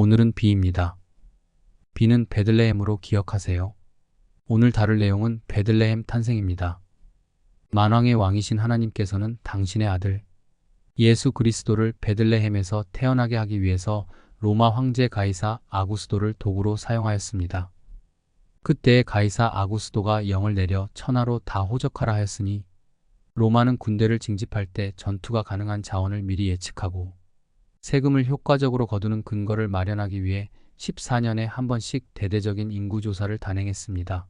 오늘은 비입니다. 비는 베들레헴으로 기억하세요. 오늘 다룰 내용은 베들레헴 탄생입니다. 만왕의 왕이신 하나님께서는 당신의 아들 예수 그리스도를 베들레헴에서 태어나게 하기 위해서 로마 황제 가이사 아구스도를 도구로 사용하였습니다. 그때의 가이사 아구스도가 영을 내려 천하로 다 호적하라 하였으니 로마는 군대를 징집할 때 전투가 가능한 자원을 미리 예측하고 세금을 효과적으로 거두는 근거를 마련하기 위해 14년에 한 번씩 대대적인 인구조사를 단행했습니다.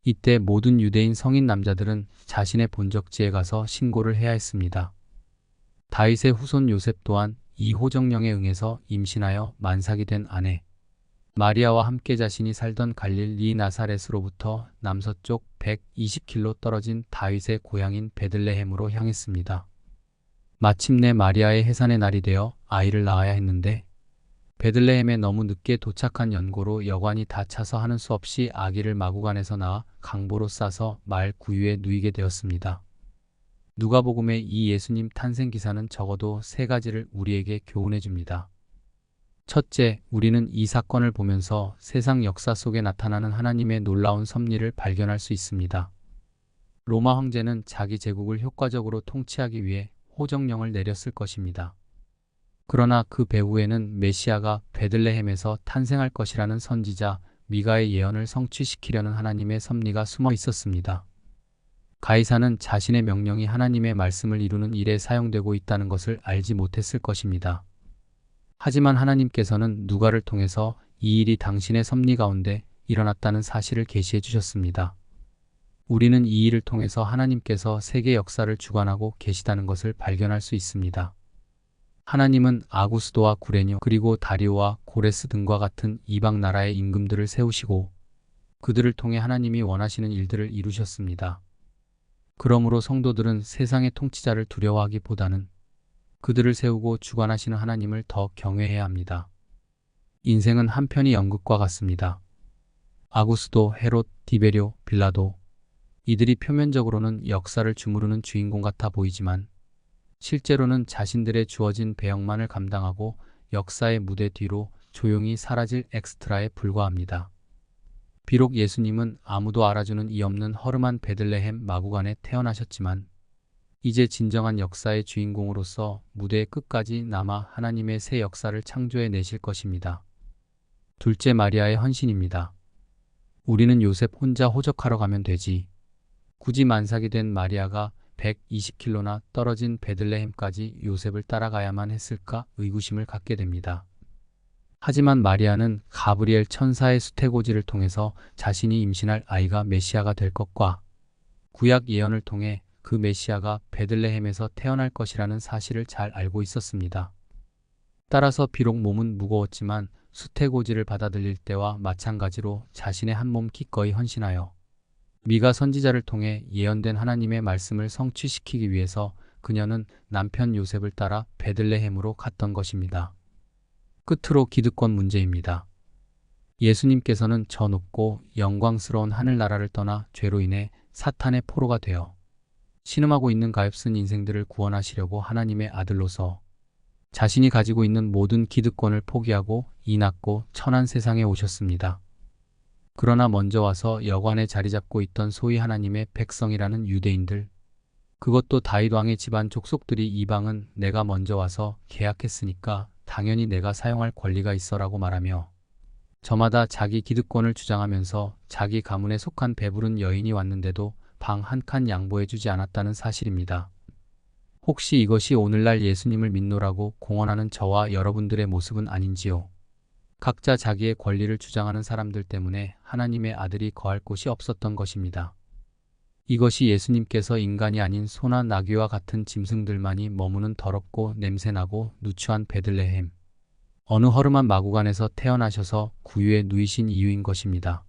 이때 모든 유대인 성인 남자들은 자신의 본적지에 가서 신고를 해야 했습니다. 다윗의 후손 요셉 또한 이 호정령에 응해서 임신하여 만삭이 된 아내 마리아와 함께 자신이 살던 갈릴리 나사렛으로부터 남서쪽 120km 떨어진 다윗의 고향인 베들레헴으로 향했습니다. 마침내 마리아의 해산의 날이 되어 아이를 낳아야 했는데 베들레헴에 너무 늦게 도착한 연고로 여관이 다 차서 하는 수 없이 아기를 마구간에서 낳아 강보로 싸서 말 구유에 누이게 되었습니다. 누가복음의 이 예수님 탄생 기사는 적어도 세 가지를 우리에게 교훈해 줍니다. 첫째, 우리는 이 사건을 보면서 세상 역사 속에 나타나는 하나님의 놀라운 섭리를 발견할 수 있습니다. 로마 황제는 자기 제국을 효과적으로 통치하기 위해 호정령을 내렸을 것입니다. 그러나 그 배후에는 메시아가 베들레헴에서 탄생할 것이라는 선지자 미가의 예언을 성취시키려는 하나님의 섭리가 숨어 있었습니다. 가이사는 자신의 명령이 하나님의 말씀을 이루는 일에 사용되고 있다는 것을 알지 못했을 것입니다. 하지만 하나님께서는 누가를 통해서 이 일이 당신의 섭리 가운데 일어났다는 사실을 계시해 주셨습니다. 우리는 이 일을 통해서 하나님께서 세계 역사를 주관하고 계시다는 것을 발견할 수 있습니다. 하나님은 아구스도와 구레뇨 그리고 다리오와 고레스 등과 같은 이방 나라의 임금들을 세우시고 그들을 통해 하나님이 원하시는 일들을 이루셨습니다. 그러므로 성도들은 세상의 통치자를 두려워하기보다는 그들을 세우고 주관하시는 하나님을 더 경외해야 합니다. 인생은 한편의 연극과 같습니다. 아구스도, 헤롯, 디베료, 빌라도 이들이 표면적으로는 역사를 주무르는 주인공 같아 보이지만 실제로는 자신들의 주어진 배역만을 감당하고 역사의 무대 뒤로 조용히 사라질 엑스트라에 불과합니다. 비록 예수님은 아무도 알아주는 이 없는 허름한 베들레헴 마구간에 태어나셨지만 이제 진정한 역사의 주인공으로서 무대의 끝까지 남아 하나님의 새 역사를 창조해 내실 것입니다. 둘째, 마리아의 헌신입니다. 우리는 요셉 혼자 호적하러 가면 되지. 굳이 만삭이 된 마리아가 120km나 떨어진 베들레헴까지 요셉을 따라가야만 했을까 의구심을 갖게 됩니다. 하지만 마리아는 가브리엘 천사의 수태고지를 통해서 자신이 임신할 아이가 메시아가 될 것과 구약 예언을 통해 그 메시아가 베들레헴에서 태어날 것이라는 사실을 잘 알고 있었습니다. 따라서 비록 몸은 무거웠지만 수태고지를 받아들일 때와 마찬가지로 자신의 한 몸 기꺼이 헌신하여 미가 선지자를 통해 예언된 하나님의 말씀을 성취시키기 위해서 그녀는 남편 요셉을 따라 베들레헴으로 갔던 것입니다. 끝으로 기득권 문제입니다. 예수님께서는 저 높고 영광스러운 하늘나라를 떠나 죄로 인해 사탄의 포로가 되어 신음하고 있는 가엾은 인생들을 구원하시려고 하나님의 아들로서 자신이 가지고 있는 모든 기득권을 포기하고 이 낮고 천한 세상에 오셨습니다. 그러나 먼저 와서 여관에 자리 잡고 있던 소위 하나님의 백성이라는 유대인들, 그것도 다윗 왕의 집안 족속들이 이방은 내가 먼저 와서 계약했으니까 당연히 내가 사용할 권리가 있어라고 말하며 저마다 자기 기득권을 주장하면서 자기 가문에 속한 배부른 여인이 왔는데도 방 한 칸 양보해주지 않았다는 사실입니다. 혹시 이것이 오늘날 예수님을 믿노라고 공언하는 저와 여러분들의 모습은 아닌지요? 각자 자기의 권리를 주장하는 사람들 때문에 하나님의 아들이 거할 곳이 없었던 것입니다. 이것이 예수님께서 인간이 아닌 소나 나귀와 같은 짐승들만이 머무는 더럽고 냄새나고 누추한 베들레헴, 어느 허름한 마구간에서 태어나셔서 구유에 누이신 이유인 것입니다.